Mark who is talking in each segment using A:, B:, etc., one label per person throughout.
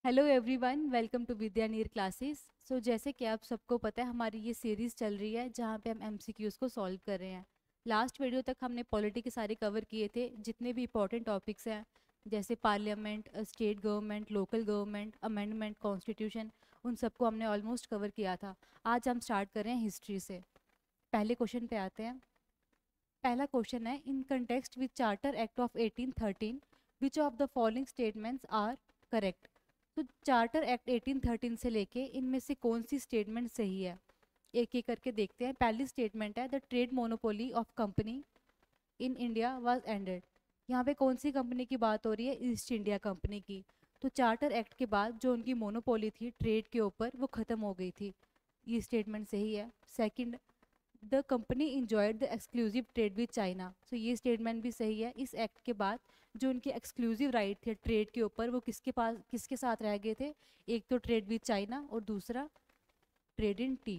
A: Hello everyone, welcome to विद्या नीर classes. जैसे कि आप सबको पता है, हमारी ये सीरीज़ चल रही है जहाँ पे हम एमसीक्यूज़ को सॉल्व कर रहे हैं। लास्ट वीडियो तक हमने पॉलिटी के सारे कवर किए थे, जितने भी इंपॉर्टेंट टॉपिक्स हैं जैसे parliament, state government, local government, amendment, constitution, उन सबको हमने ऑलमोस्ट कवर किया था। आज हम स्टार्ट कर रहे हैं हिस्ट्री से। पहले क्वेश्चन पे आते हैं। पहला क्वेश्चन है, in context with charter act of 1813 which of the following statements are correct. तो चार्टर एक्ट 1813 से लेके इनमें से कौन सी स्टेटमेंट सही है, एक एक करके देखते हैं। पहली स्टेटमेंट है, the trade monopoly of company in India was ended. यहाँ पे कौन सी कंपनी की बात हो रही है? ईस्ट इंडिया कंपनी की। तो चार्टर एक्ट के बाद जो उनकी मोनोपोली थी ट्रेड के ऊपर, वो ख़त्म हो गई थी। ये स्टेटमेंट सही है। Second, the company enjoyed the exclusive trade with China. सो ये स्टेटमेंट भी सही है। इस एक्ट के बाद जो उनके एक्सक्लूसिव राइट थे ट्रेड के ऊपर, वो किसके साथ रह गए थे? एक तो ट्रेड विद चाइना और दूसरा ट्रेड इन टी।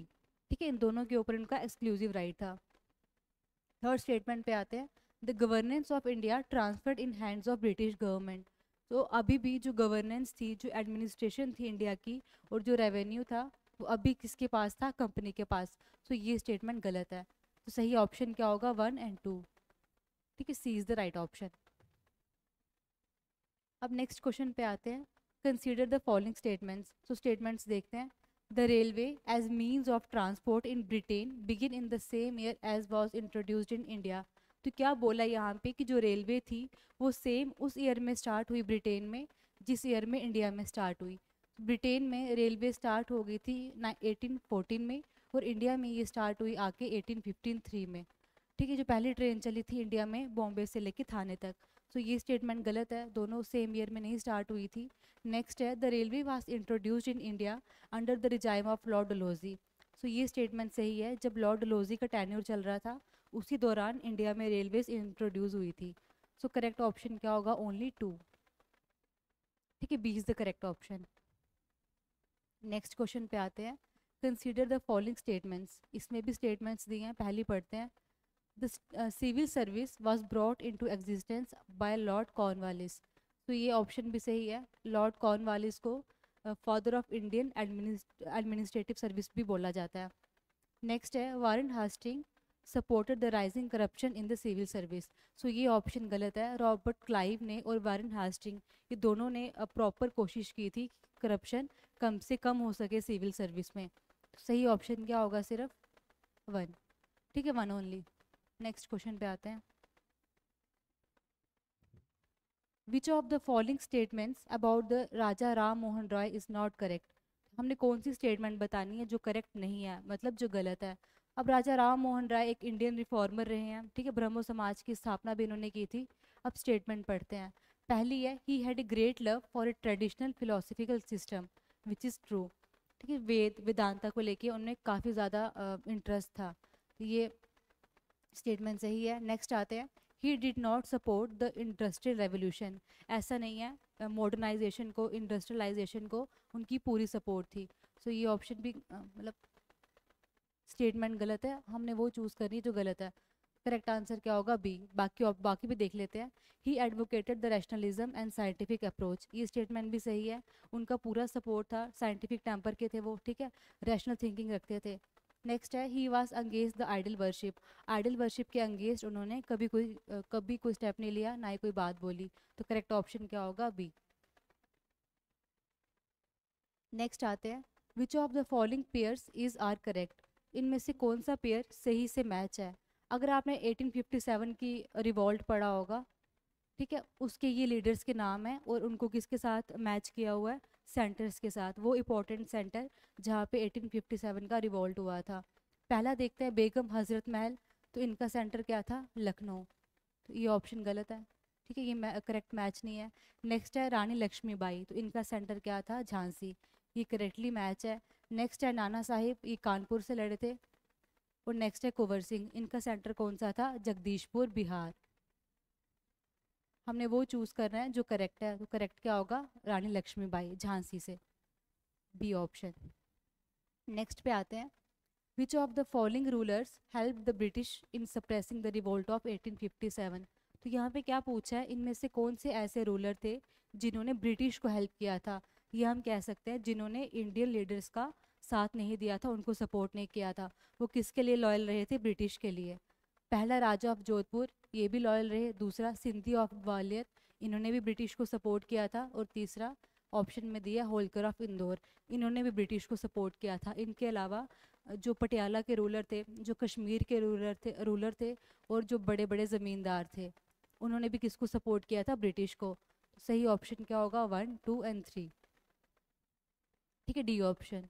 A: ठीक है, इन दोनों के ऊपर उनका एक्सक्लूसिव राइट था। थर्ड स्टेटमेंट पे आते हैं, the governance of India transferred in hands of British government. तो अभी भी जो गवर्नेंस थी, जो एडमिनिस्ट्रेशन थी इंडिया की, और जो रेवेन्यू था, वो अभी किसके पास था? कंपनी के पास। तो ये स्टेटमेंट गलत है। तो सही ऑप्शन क्या होगा? 1 और 2। ठीक है, C is the right option. अब नेक्स्ट क्वेश्चन पे आते हैं। Consider the following statements. तो स्टेटमेंट्स देखते हैं। The railway as means of transport in Britain begin in the same year as was introduced in India. तो क्या बोला यहाँ पे कि जो रेलवे थी वो सेम उस ईयर में स्टार्ट हुई ब्रिटेन में, जिस ईयर में इंडिया में स्टार्ट हुई। ब्रिटेन में रेलवे स्टार्ट हो गई थी 1814 में, और इंडिया में ये स्टार्ट हुई आके 1853 में। ठीक है, जो पहली ट्रेन चली थी इंडिया में बॉम्बे से लेके थाने तक। तो ये स्टेटमेंट गलत है, दोनों सेम ईयर में नहीं स्टार्ट हुई थी। नेक्स्ट है, the railway was introduced in India under the regime of Lord Dalhousie. सो ये स्टेटमेंट सही है। जब लॉर्ड डलहौजी का टेन्योर चल रहा था, उसी दौरान इंडिया में रेलवेज इंट्रोड्यूस हुई थी। सो करेक्ट ऑप्शन क्या होगा? ओनली 2। ठीक है, B is the correct option. Next question पे आते हैं। Consider the following statements. इसमें भी स्टेटमेंट्स दिए हैं, पहली पढ़ते हैं। The civil service was brought into existence by Lord Cornwallis। तो ये ऑप्शन भी सही है। लॉर्ड कॉर्नवालिस को father of Indian administrative service भी बोला जाता है। नेक्स्ट है, Warren Hasting supported the rising corruption in the civil service. So ये ऑप्शन गलत है। रॉबर्ट क्लाइव ने और वारन हास्टिंग, ये दोनों ने प्रॉपर कोशिश की थी करप्शन कम से कम हो सके सिविल सर्विस में। तो सही ऑप्शन क्या होगा? सिर्फ 1। ठीक है, 1 ओनली। नेक्स्ट क्वेश्चन पे आते हैं। Which of the following statements about the Raja Ram Mohan Roy is not correct. हमने कौन सी स्टेटमेंट बतानी है जो करेक्ट नहीं है, मतलब जो गलत है। अब राजा राम मोहन राय एक इंडियन रिफॉर्मर रहे हैं। ठीक है, ब्रह्मो समाज की स्थापना भी इन्होंने की थी। अब स्टेटमेंट पढ़ते हैं। पहली है, he had a great love for a traditional philosophical system which is true. ठीक है, वेदांता को लेके उनमें काफ़ी ज़्यादा इंटरेस्ट था। ये स्टेटमेंट सही है। नेक्स्ट आते हैं, he did not support the industrial revolution. ऐसा नहीं है, मॉडर्नाइजेशन को, इंडस्ट्रियलाइजेशन को उनकी पूरी सपोर्ट थी। सो ये ऑप्शन भी मतलब स्टेटमेंट गलत है। हमने वो चूज़ करनी है जो गलत है। करेक्ट आंसर क्या होगा? बी। बाकी भी देख लेते हैं। ही advocated the rationalism and scientific approach. ये स्टेटमेंट भी सही है। उनका पूरा सपोर्ट था, साइंटिफिक टेम्पर के थे वो। ठीक है, रैशनल थिंकिंग रखते थे। नेक्स्ट है, he was against the idol worship. Idol worship के अगेंस्ट उन्होंने कभी कोई स्टेप नहीं लिया, ना ही कोई बात बोली। तो करेक्ट ऑप्शन क्या होगा? बी। नेक्स्ट आते हैं, which of the following pairs is are correct. इनमें से कौन सा पेयर सही से मैच है? अगर आपने 1857 की रिवॉल्ट पढ़ा होगा, ठीक है, उसके ये लीडर्स के नाम हैं और उनको किसके साथ मैच किया हुआ है? सेंटर्स के साथ। वो इंपॉर्टेंट सेंटर जहाँ पे 1857 का रिवॉल्ट हुआ था। पहला देखते हैं, बेगम हजरत महल। तो इनका सेंटर क्या था? लखनऊ। तो ये ऑप्शन गलत है। ठीक है, ये करेक्ट मैच नहीं है। नेक्स्ट है, रानी लक्ष्मीबाई। तो इनका सेंटर क्या था? झांसी। ये करेक्टली मैच है। नेक्स्ट है, नाना साहिब, ये कानपुर से लड़े थे। और नेक्स्ट है, कुंवर सिंह, इनका सेंटर कौन सा था? जगदीशपुर, बिहार। हमने वो चूज करना है जो करेक्ट है। तो करेक्ट क्या होगा? रानी लक्ष्मीबाई, झांसी से। B option. नेक्स्ट पे आते हैं। Which of the following rulers help the British in suppressing the revolt of 1857। तो यहाँ पे क्या पूछा है? इनमें से कौन से ऐसे रूलर थे जिन्होंने ब्रिटिश को हेल्प किया था ये हम कह सकते हैं जिन्होंने इंडियन लीडर्स का साथ नहीं दिया था, उनको सपोर्ट नहीं किया था। वो किसके लिए लॉयल रहे थे? ब्रिटिश के लिए। पहला राजा ऑफ जोधपुर, ये भी लॉयल रहे। दूसरा सिंधी ऑफ ग्वालियर, इन्होंने भी ब्रिटिश को सपोर्ट किया था। और तीसरा ऑप्शन में दिया होलकर ऑफ इंदौर, इन्होंने भी ब्रिटिश को सपोर्ट किया था। इनके अलावा जो पटियाला के रूलर थे, जो कश्मीर के रूलर थे और जो बड़े बड़े ज़मींदार थे, उन्होंने भी किसको सपोर्ट किया था? ब्रिटिश को। तो सही ऑप्शन क्या होगा? 1, 2 एंड 3। ठीक है, डी ऑप्शन।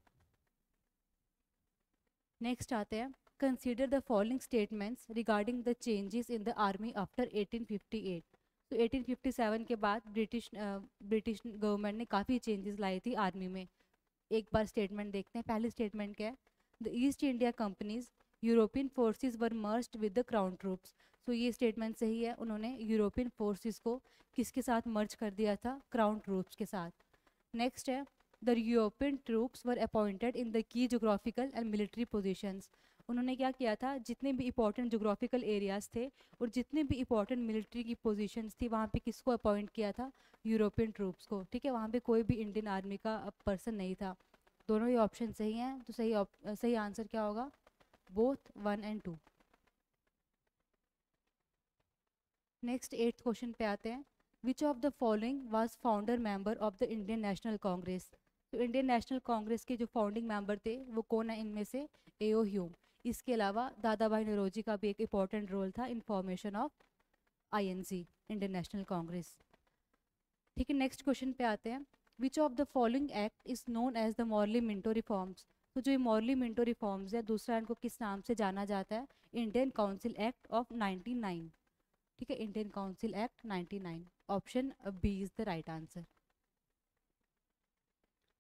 A: नेक्स्ट आते हैं, consider the following statements regarding the changes in the army after 1858। तो 1857 के बाद ब्रिटिश गवर्नमेंट ने काफ़ी चेंजेस लाई थी आर्मी में। एक बार स्टेटमेंट देखते हैं। पहली स्टेटमेंट क्या है? The east India companies European forces were merged with the crown troops. तो ये स्टेटमेंट सही है, उन्होंने यूरोपियन फोर्सेस को किसके साथ मर्ज कर दिया था? क्राउन ट्रूप्स के साथ। नेक्स्ट है, the European troops were appointed in the key geographical and military positions. उन्होंने क्या किया था? जितने भी इंपॉर्टेंट जोग्राफिकल एरियाज थे और जितने भी इंपॉर्टेंट मिलिट्री की पोजीशंस थी, वहाँ पे किसको अपॉइंट किया था? यूरोपियन ट्रूप्स को। ठीक है, वहाँ पे कोई भी इंडियन आर्मी का पर्सन नहीं था। दोनों ही ऑप्शन सही हैं, तो सही आंसर क्या होगा? Both 1 and 2। Next 8th question पे आते हैं। Which of the following was founder member of the Indian National Congress. तो इंडियन नेशनल कांग्रेस के जो फाउंडिंग मेंबर थे वो कौन है? इनमें से एओ ह्यूम। इसके अलावा दादा भाई नौरोजी का भी एक इंपॉर्टेंट रोल था in formation of INC, Indian National Congress. ठीक है, नेक्स्ट क्वेश्चन पे आते हैं। Which of the following act is known as the Morley Minto reforms. तो जो ये मॉर्ली मिंटो रिफॉर्म्स है, दूसरा इनको किस नाम से जाना जाता है? Indian Council Act of 99। ठीक है, Indian Council Act 99। Option B is the right answer.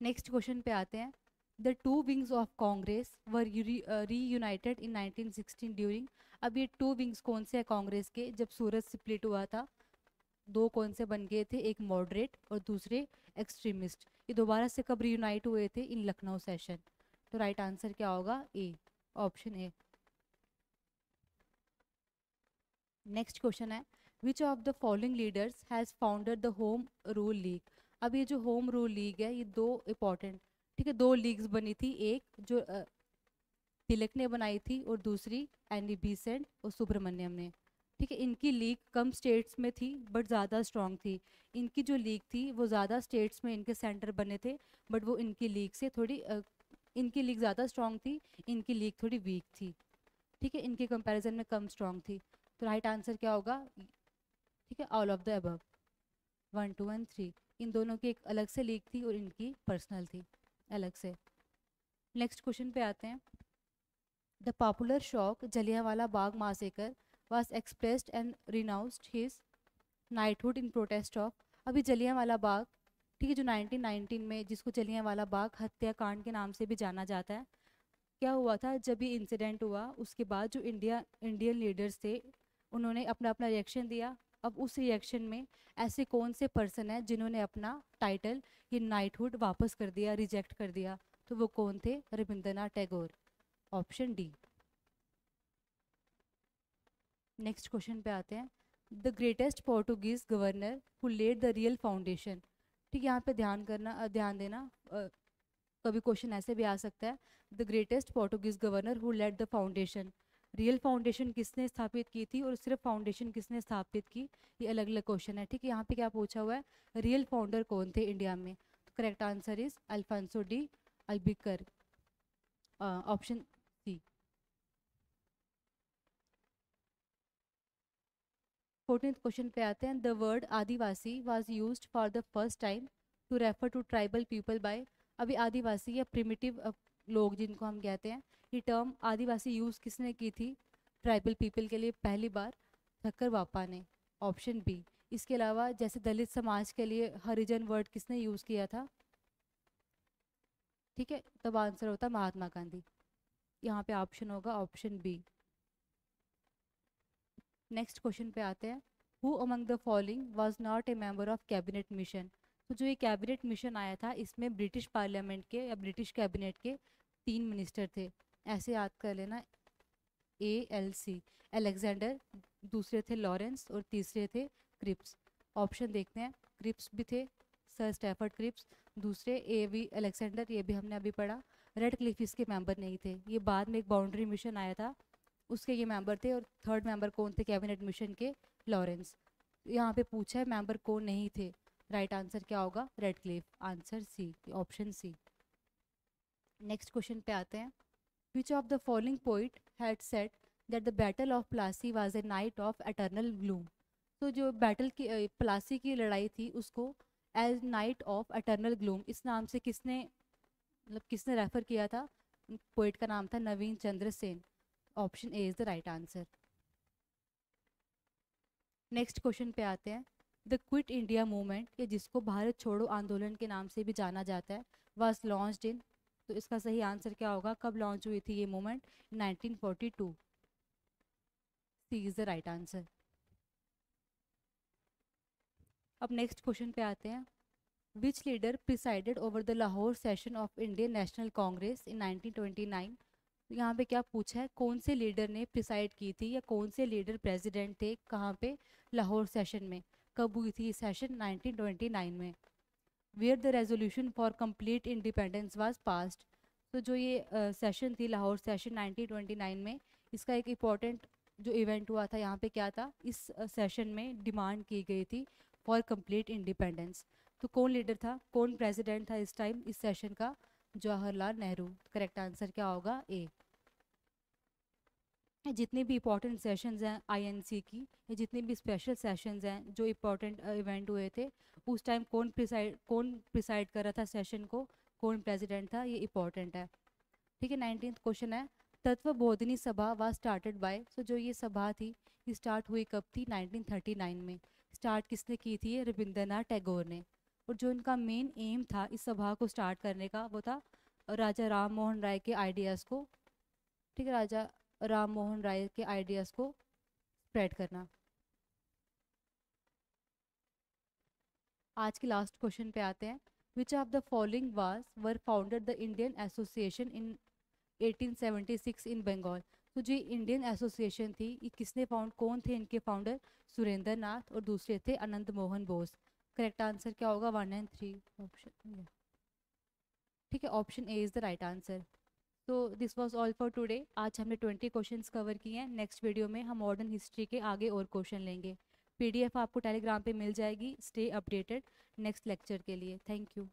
A: Next question पे आते हैं। The two wings of Congress were reunited in 1916 during. अब ये टू विंग्स कौन से हैं कांग्रेस के? जब सूरत स्प्लिट हुआ था, दो कौन से बन गए थे? एक मॉडरेट और दूसरे एक्सट्रीमिस्ट। ये दोबारा से कब रीयूनाइट हुए थे? इन लखनऊ सेशन। तो राइट आंसर क्या होगा? ए, ऑप्शन ए। नेक्स्ट क्वेश्चन है, विच of the following leaders has founded the home rule league. अब ये जो होम रूल लीग है, ये दो इंपॉर्टेंट, ठीक है, दो लीग्स बनी थी। एक जो तिलक ने बनाई थी और दूसरी एनी बीसेंट और सुब्रमण्यम ने। ठीक है, इनकी लीग कम स्टेट्स में थी बट ज़्यादा स्ट्रॉन्ग थी। इनकी जो लीग थी वो ज़्यादा स्टेट्स में इनके सेंटर बने थे, बट वो इनकी लीग से थोड़ी इनकी लीग ज़्यादा स्ट्रॉन्ग थी, इनकी लीग थोड़ी वीक थी। ठीक है, इनके कंपैरिजन में कम स्ट्रॉन्ग थी। तो राइट आंसर क्या होगा? ठीक है, all of the above, 1, 2 and 3। इन दोनों की एक अलग से लीग थी और इनकी पर्सनल थी अलग से। नेक्स्ट क्वेश्चन पे आते हैं। द पॉपुलर शौक Jallianwala Bagh Masekar was expressed and renounced his knighthood in protest of। अभी जलियांवाला बाग, ठीक है, जो 1919 में, जिसको जलियांवाला बाग हत्याकांड के नाम से भी जाना जाता है, क्या हुआ था? जब ये इंसिडेंट हुआ उसके बाद जो इंडियन लीडर्स थे, उन्होंने अपना अपना रिएक्शन दिया। अब उस रिएक्शन में ऐसे कौन से पर्सन हैं जिन्होंने अपना टाइटल, ये नाइटहुड, वापस कर दिया, रिजेक्ट कर दिया? तो वो कौन थे? Rabindranath Tagore. Option D. Next question पे आते हैं। The greatest Portuguese governor who led the real foundation. ठीक है, यहाँ पे ध्यान देना, कभी क्वेश्चन ऐसे भी आ सकता है। The greatest Portuguese governor who led the foundation. Real foundation किसने स्थापित की थी और सिर्फ फाउंडेशन किसने स्थापित की? ये अलग अलग क्वेश्चन है। ठीक है, यहाँ पे क्या पूछा हुआ है? रियल फाउंडर कौन थे इंडिया में? तो correct answer is Alfonso de Albuquerque, option C. 14th question पे आते हैं। The word Adivasi was used for the first time to refer to tribal people by. अभी आदिवासी या प्रिमिटिव लोग जिनको हम कहते हैं, ये टर्म आदिवासी यूज़ किसने की थी ट्राइबल पीपल के लिए? पहली बार ठक्कर बापा ने। Option B. इसके अलावा जैसे दलित समाज के लिए हरिजन वर्ड किसने यूज़ किया था? ठीक है, तब आंसर होता महात्मा गांधी। यहाँ पे ऑप्शन होगा ऑप्शन बी। नेक्स्ट क्वेश्चन पे आते हैं। Who among the following was not a member of cabinet mission. तो जो ये कैबिनेट मिशन आया था, इसमें ब्रिटिश पार्लियामेंट के या ब्रिटिश कैबिनेट के 3 मिनिस्टर थे, ऐसे याद कर लेना। ALC अलेक्जेंडर, दूसरे थे लॉरेंस और तीसरे थे क्रिप्स। ऑप्शन देखते हैं। क्रिप्स भी थे, सर स्टैफर्ड क्रिप्स, दूसरे A.V. अलेक्जेंडर, ये भी हमने अभी पढ़ा। रेड क्लिफ इसके मेंबर नहीं थे, ये बाद में एक बाउंड्री मिशन आया था उसके ये मेंबर थे। और थर्ड मेंबर कौन थे कैबिनेट मिशन के? लॉरेंस। यहाँ पे पूछा है मेंबर कौन नहीं थे, राइट आंसर क्या होगा? Radcliffe, answer C, option C. Next question पे आते हैं। Which of the following poet had said that the battle of Plassey was a night of eternal gloom? तो जो बैटल की प्लासी की लड़ाई थी उसको as night of eternal gloom, इस नाम से किसने मतलब किसने रेफर किया था? पोइट का नाम था Navin Chandra Sen. Option A is the right answer. Next question पे आते हैं। द क्विट इंडिया मूवमेंट, या जिसको भारत छोड़ो आंदोलन के नाम से भी जाना जाता है, वाज लॉन्च्ड इन, तो इसका सही आंसर क्या होगा? कब लॉन्च हुई थी ये movement? 1942। C is the right answer. अब नेक्स्ट क्वेश्चन पे आते हैं। Which leader presided over the Lahore session of Indian National Congress in 1929? यहाँ पे क्या पूछा है? कौन से लीडर ने प्रिसाइड की थी, या कौन से लीडर प्रेसिडेंट थे कहाँ पे? लाहौर सेशन में। कब हुई थी ये सेशन? 1929 में। Where the resolution for complete independence was passed, तो जो ये सेशन थी लाहौर सेशन 1929 में, इसका एक इम्पॉर्टेंट जो इवेंट हुआ था यहाँ पे क्या था? इस सेशन में डिमांड की गई थी फॉर कंप्लीट इंडिपेंडेंस। तो कौन लीडर था, कौन प्रेसिडेंट था इस टाइम इस सेशन का? जवाहरलाल नेहरू। करेक्ट आंसर क्या होगा? ए। जितने भी इम्पोर्टेंट सेशंस हैं आईएनसी की, या जितने भी स्पेशल सेशंस हैं जो इम्पोर्टेंट इवेंट हुए थे, उस टाइम कौन प्रिसाइड कर रहा था सेशन को, कौन प्रेसिडेंट था, ये इम्पोर्टेंट है। ठीक है। 19th क्वेश्चन है। तत्व बोधिनी सभा वाज स्टार्टेड बाय, तो जो ये सभा थी ये स्टार्ट हुई कब थी? 1939 में। स्टार्ट किसने की थी? ये रविंद्रनाथ टैगोर ने। और जो इनका मेन एम था इस सभा को स्टार्ट करने का, वो था राजा राम मोहन राय के आइडियाज़ को, ठीक है, राजा राम मोहन राय के आइडियाज़ को स्प्रेड करना। आज के लास्ट क्वेश्चन पे आते हैं। Which of the following was were founded the Indian Association in 1876 in Bengal? तो जो इंडियन एसोसिएशन थी ये किसने फाउंड, कौन थे इनके फाउंडर? सुरेंद्र नाथ, और दूसरे थे आनंद मोहन बोस। करेक्ट आंसर क्या होगा? 1 एंड 3 ऑप्शन। ठीक है, option A is the right answer. तो this was all for today. आज हमने 20 क्वेश्चंस कवर किए हैं। नेक्स्ट वीडियो में हम मॉडर्न हिस्ट्री के आगे और क्वेश्चन लेंगे। पीडीएफ आपको टेलीग्राम पे मिल जाएगी। स्टे अपडेटेड नेक्स्ट लेक्चर के लिए। Thank you.